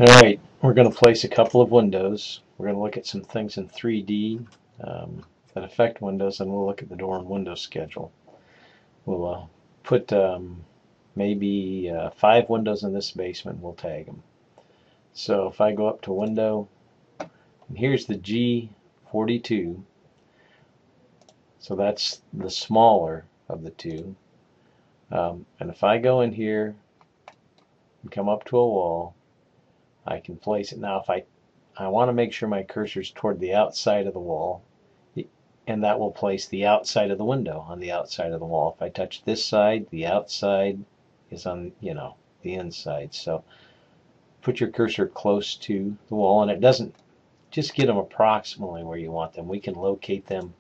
Alright, we're going to place a couple of windows. We're going to look at some things in 3D that affect windows, and we'll look at the door and window schedule. We'll put maybe 5 windows in this basement, and we'll tag them. So if I go up to window, and here's the G42, so that's the smaller of the two. And if I go in here and come up to a wall, I can place it. Now if I want to make sure my cursor is toward the outside of the wall, and that will place the outside of the window on the outside of the wall. If I touch this side, the outside is on, the inside. So put your cursor close to the wall, and it doesn't, just get them approximately where you want them. We can locate them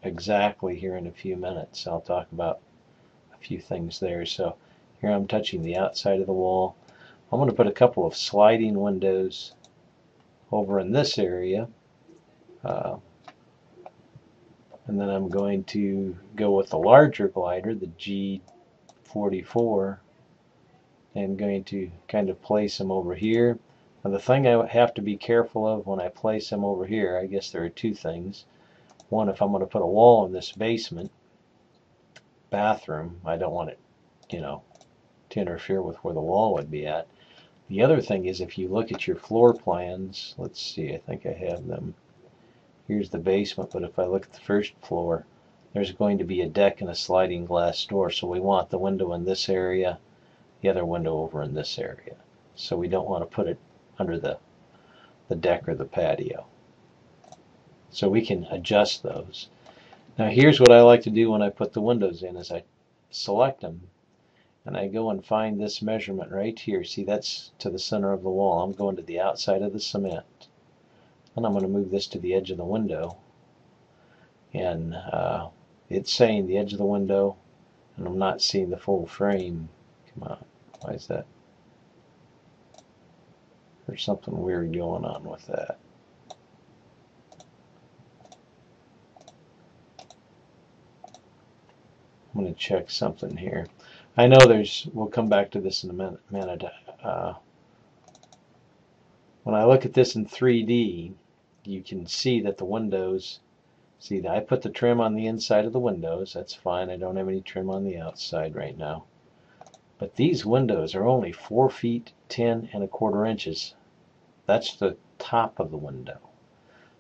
exactly here in a few minutes. I'll talk about a few things there. So here I'm touching the outside of the wall. I'm going to put a couple of sliding windows over in this area. And then I'm going to go with the larger glider, the G44, and going to kind of place them over here. Now the thing I have to be careful of when I place them over here, I guess there are two things. One, if I'm going to put a wall in this basement bathroom, I don't want it, to interfere with where the wall would be at. The other thing is, if you look at your floor plans, let's see, I think I have them. Here's the basement, but if I look at the first floor, there's going to be a deck and a sliding glass door, so we want the window in this area, the other window over in this area. So we don't want to put it under the deck or the patio. So we can adjust those. Now here's what I like to do when I put the windows in, is I select them and I go and find this measurement right here. See, that's to the center of the wall. I'm going to the outside of the cement. And I'm going to move this to the edge of the window. And it's saying the edge of the window, and I'm not seeing the full frame. Come on, why is that? There's something weird going on with that. I'm going to check something here. I know we'll come back to this in a minute. When I look at this in 3D, you can see that the windows, see, I put the trim on the inside of the windows. That's fine. I don't have any trim on the outside right now. But these windows are only 4 feet 10 1/4 inches. That's the top of the window.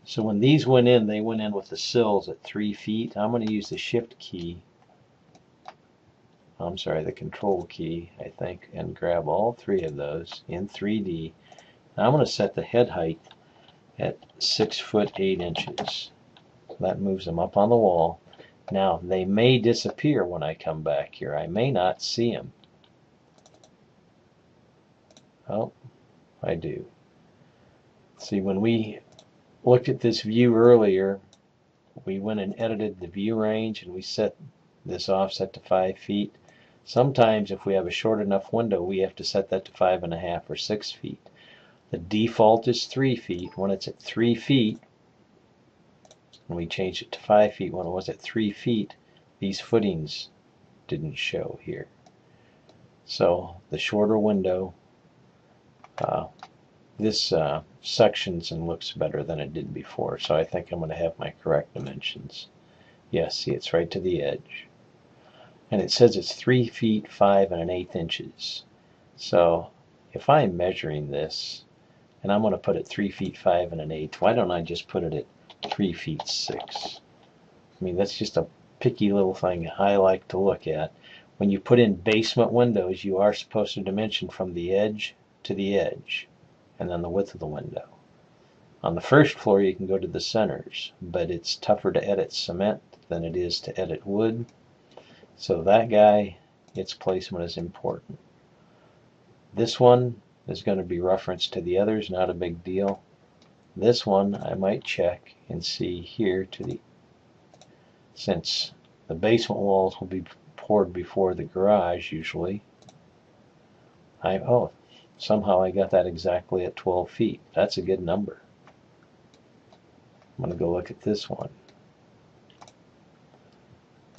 So when these went in, they went in with the sills at 3 feet. I'm going to use the shift key, I'm sorry, the control key, I think, and grab all 3 of those in 3D. Now I'm going to set the head height at 6 foot 8 inches. That moves them up on the wall. Now they may disappear when I come back here. I may not see them. Oh, I do. See, when we looked at this view earlier, we went and edited the view range and we set this offset to 5 feet. Sometimes if we have a short enough window, we have to set that to 5.5 or 6 feet. The default is 3 feet. When it's at 3 feet, and we changed it to 5 feet, when it was at 3 feet, these footings didn't show here. So the shorter window, this sections and looks better than it did before. So I think I'm going to have my correct dimensions. Yes, see, it's right to the edge. And it says it's 3 feet 5 1/8 inches. So if I'm measuring this, and I'm going to put it 3 feet 5 1/8, why don't I just put it at 3 feet 6? I mean, that's just a picky little thing I like to look at. When you put in basement windows, you are supposed to dimension from the edge to the edge, and then the width of the window. On the first floor, you can go to the centers, but it's tougher to edit cement than it is to edit wood. So that guy, its placement is important. This one is going to be referenced to the others, not a big deal. This one I might check and see here to the, since the basement walls will be poured before the garage usually. Oh, somehow I got that exactly at 12 feet. That's a good number. I'm going to go look at this one.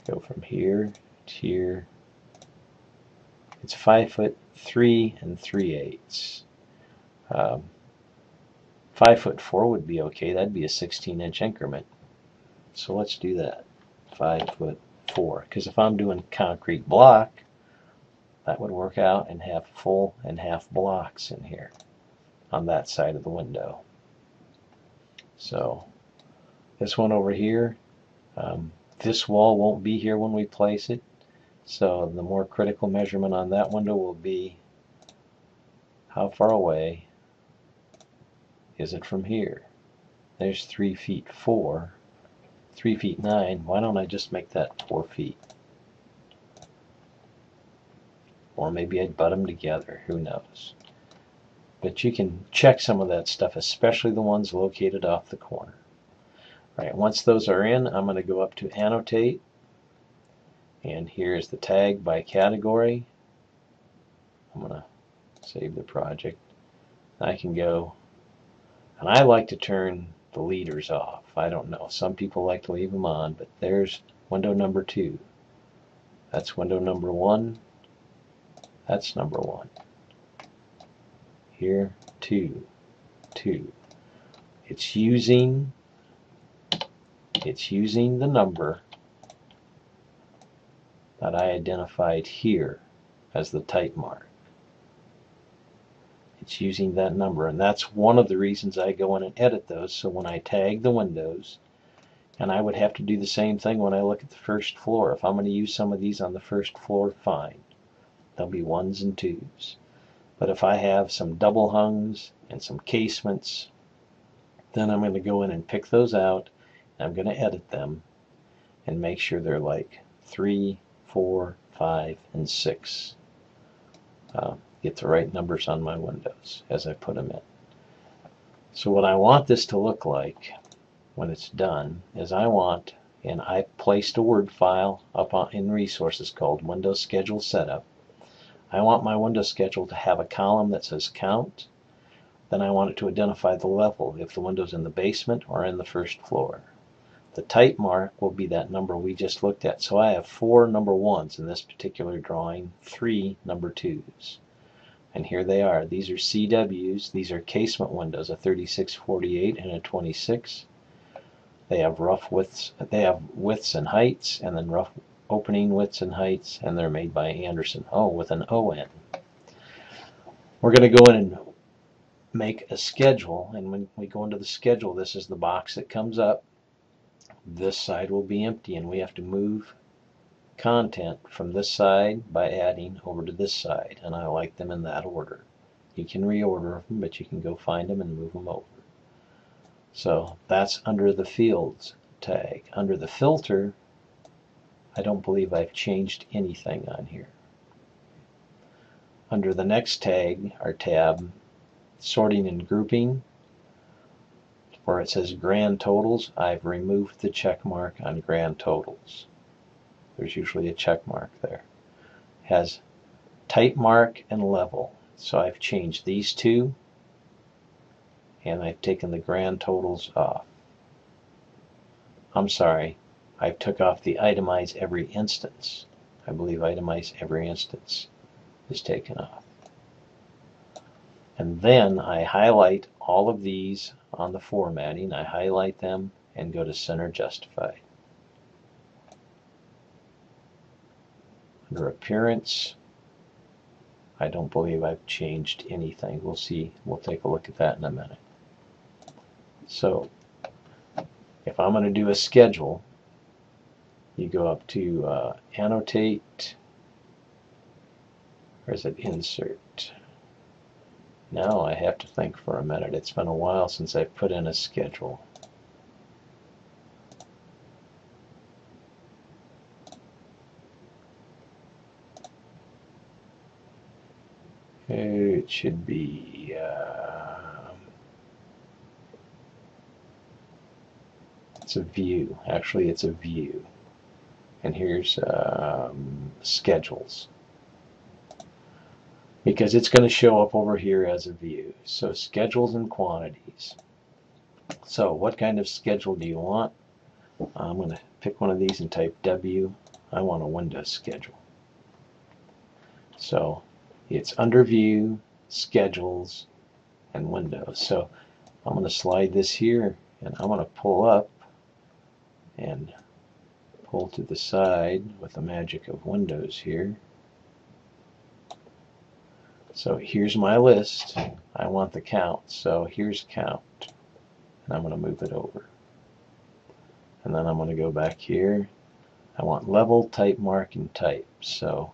Go from here to here. It's 5 foot 3 3/8. 5'4" would be okay. That'd be a 16-inch increment. So let's do that. 5'4", because if I'm doing concrete block, that would work out and have full and half blocks in here on that side of the window. So this one over here, this wall won't be here when we place it, so the more critical measurement on that window will be how far away is it from here. There's 3'4", 3'9". Why don't I just make that 4 feet? Or maybe I'd butt them together, who knows. But you can check some of that stuff, especially the ones located off the corner. All right, once those are in, I'm going to go up to Annotate, and here's the tag by category. I'm going to save the project. I can go, and I like to turn the leaders off. I don't know, some people like to leave them on, but there's window number 2. That's window number 1. That's number 1. Here, 2, 2. It's using the number that I identified here as the type mark. It's using that number, and that's one of the reasons I go in and edit those. So when I tag the windows, and I would have to do the same thing when I look at the first floor. If I'm going to use some of these on the first floor, fine. They'll be 1s and 2s. But if I have some double hungs and some casements, then I'm going to go in and pick those out. I'm going to edit them and make sure they're like 3, 4, 5, and 6. Get the right numbers on my windows as I put them in. So what I want this to look like when it's done is and I placed a Word file up in resources called Window Schedule Setup. I want my window schedule to have a column that says count. Then I want it to identify the level, if the window's in the basement or in the first floor. The type mark will be that number we just looked at. So I have 4 number 1s in this particular drawing, 3 number 2s. And here they are. These are CWs. These are casement windows, a 36/48 and a 26. They have rough widths. They have widths and heights, and then rough opening widths and heights, and they're made by Andersen. Oh, with an ON. We're going to go in and make a schedule, and when we go into the schedule, this is the box that comes up. This side will be empty, and we have to move content from this side by adding over to this side, and I like them in that order. You can reorder them, but you can go find them and move them over. So that's under the Fields tag. Under the filter, I don't believe I've changed anything on here. Under the next tag, our tab, Sorting and Grouping, where it says Grand Totals, I've removed the check mark on Grand Totals. There's usually a check mark there. It has type mark and level. So I've changed these two, and I've taken the grand totals off. I'm sorry, I took off the itemize every instance. I believe itemize every instance is taken off. And then I highlight all of these on the formatting. I highlight them and go to Center Justified. Under Appearance, I don't believe I've changed anything. We'll see. We'll take a look at that in a minute. So, if I'm going to do a schedule, you go up to Annotate, or is it Insert? Now I have to think for a minute. It's been a while since I've put in a schedule. It should be it's a view. Actually, it's a view. And here's schedules, because it's going to show up over here as a view. So schedules and quantities. So what kind of schedule do you want? I'm going to pick one of these and type W. I want a window schedule. So It's under View, Schedules, and Windows. So I'm going to slide this here, and I'm going to pull up and pull to the side with the magic of Windows here. So here's my list. I want the count. So here's count. And I'm going to move it over. And then I'm going to go back here. I want level, type, mark, and type. So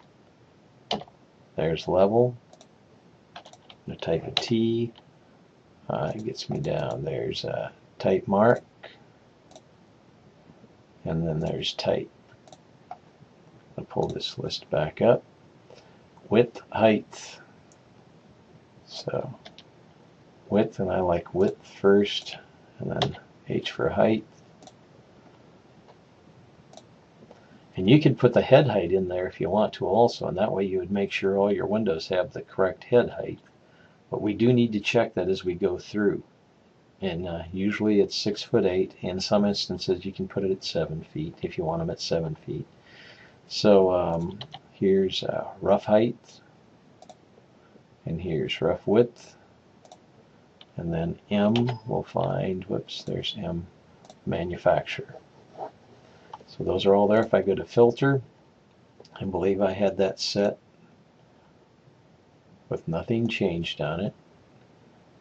there's level. I'm going to type a T. It gets me down. There's a type mark. And then there's type. I'll pull this list back up. Width, height. So width, and I like width first, and then H for height. And you can put the head height in there if you want to also, and that way you would make sure all your windows have the correct head height. But we do need to check that as we go through. And usually it's 6'8". In some instances you can put it at 7 feet if you want them at 7 feet. So here's rough height, and here's rough width, and then M we'll find, whoops, there's M, manufacturer. So those are all there. If I go to filter, I believe I had that set with nothing changed on it.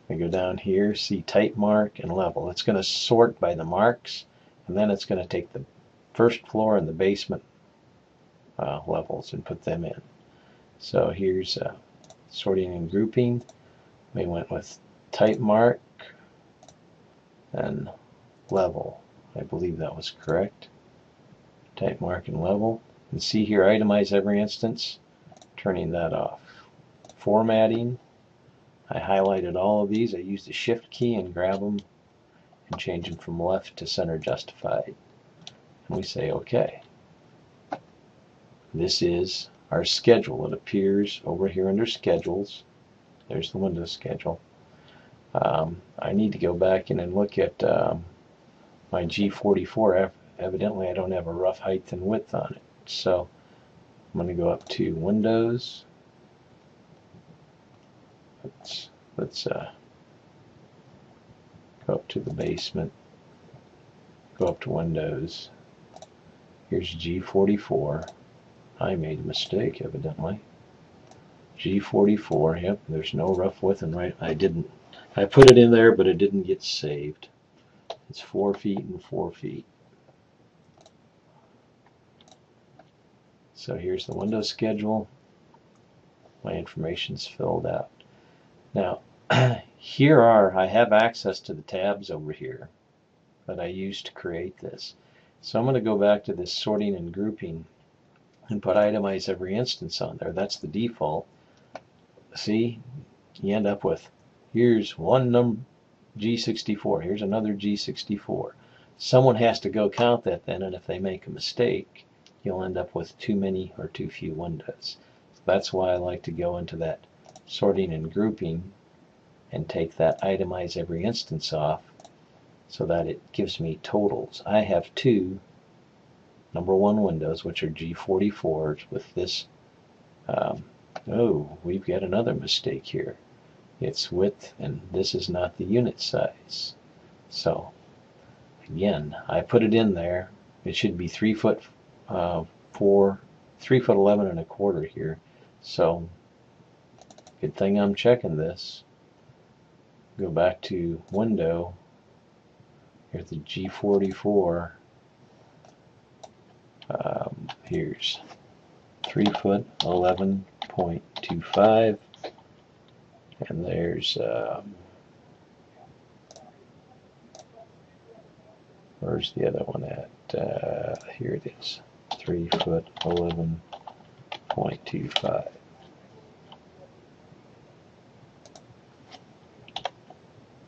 I go down here, see type mark and level. It's going to sort by the marks, and then it's going to take the first floor and the basement levels and put them in. So here's sorting and grouping. We went with type mark and level. I believe that was correct. Type mark and level. And see here, itemize every instance, turning that off. Formatting, I highlighted all of these. I used the shift key and grab them and change them from left to center justified. And we say OK. This is our schedule. It appears over here under schedules. There's the Windows schedule. I need to go back in and look at my G44. Evidently I don't have a rough height and width on it. So I'm going to go up to Windows. Let's go up to the basement. Go up to Windows. Here's G44. I made a mistake evidently. G44, yep, there's no rough width and right. I put it in there, but it didn't get saved. It's 4 feet and 4 feet. So here's the Windows schedule. My information's filled out. Now, I have access to the tabs over here that I used to create this. So I'm going to go back to this sorting and grouping and put itemize every instance on there. That's the default. See, you end up with, here's one number G64, here's another G64. Someone has to go count that then, and if they make a mistake, you'll end up with too many or too few windows. So that's why I like to go into that sorting and grouping and take that itemize every instance off so that it gives me totals. I have two number 1 windows, which are G44s with this. Oh, we've got another mistake here. It's width, and this is not the unit size. So again, I put it in there. It should be 3 foot 4, 3 foot 11 and a quarter here. So good thing I'm checking this. Go back to window. Here's the G44. Here's 3 foot 11.25, and there's where's the other one at? Here it is, 3 foot 11.25.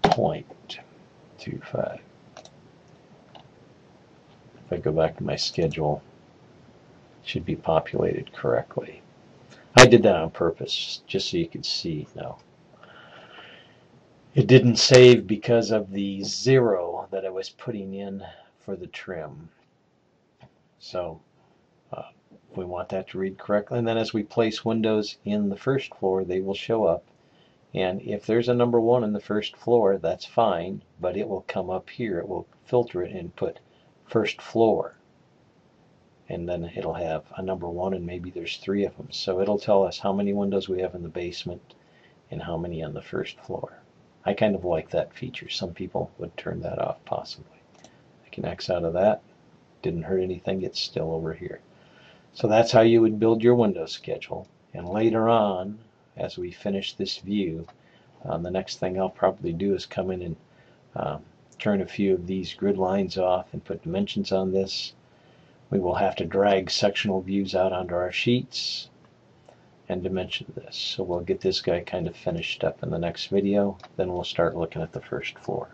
.25. If I go back to my schedule, it should be populated correctly. I did that on purpose, just so you could see. No, it didn't save because of the 0 that I was putting in for the trim. So We want that to read correctly. And then as we place windows in the first floor, they will show up. And if there's a number 1 in the first floor, that's fine, but it will come up here. It will filter it and put first floor. And then it'll have a number 1, and maybe there's 3 of them. So it'll tell us how many windows we have in the basement and how many on the first floor. I kind of like that feature. Some people would turn that off possibly. I can X out of that. Didn't hurt anything. It's still over here. So that's how you would build your window schedule. And later on, as we finish this view, the next thing I'll probably do is come in and turn a few of these grid lines off and put dimensions on this. We will have to drag sectional views out onto our sheets and dimension this. So we'll get this guy kind of finished up in the next video. Then we'll start looking at the first floor.